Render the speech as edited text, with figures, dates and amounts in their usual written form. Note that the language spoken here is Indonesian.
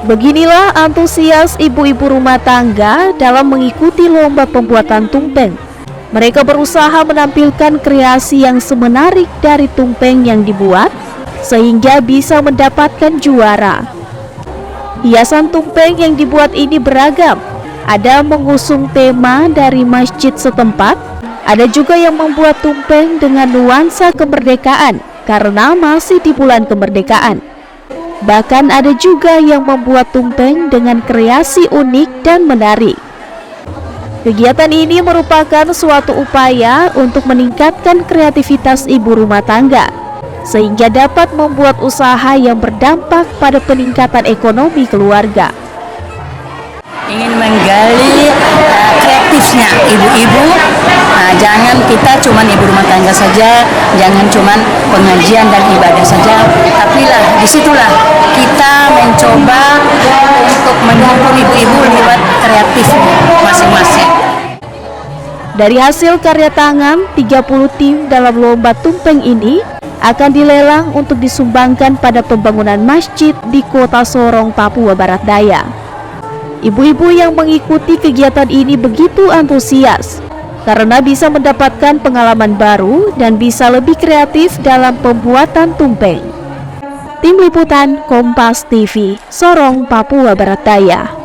Beginilah antusias ibu-ibu rumah tangga dalam mengikuti lomba pembuatan tumpeng. Mereka berusaha menampilkan kreasi yang semenarik dari tumpeng yang dibuat, sehingga bisa mendapatkan juara. Hiasan tumpeng yang dibuat ini beragam. Ada mengusung tema dari masjid setempat, ada juga yang membuat tumpeng dengan nuansa kemerdekaan karena masih di bulan kemerdekaan. Bahkan ada juga yang membuat tumpeng dengan kreasi unik dan menarik. Kegiatan ini merupakan suatu upaya untuk meningkatkan kreativitas ibu rumah tangga, sehingga dapat membuat usaha yang berdampak pada peningkatan ekonomi keluarga. Ingin menggali kreatifnya ibu-ibu, jangan kita cuman ibu rumah tangga saja, jangan cuman pengajian dan ibadah saja, tapi disitulah kita mencoba untuk mendukung ibu-ibu lewat kreatifnya masing-masing. Dari hasil karya tangan, 30 tim dalam lomba tumpeng ini akan dilelang untuk disumbangkan pada pembangunan masjid di Kota Sorong, Papua Barat Daya. Ibu-ibu yang mengikuti kegiatan ini begitu antusias karena bisa mendapatkan pengalaman baru dan bisa lebih kreatif dalam pembuatan tumpeng. Tim Liputan Kompas TV, Sorong, Papua Barat Daya.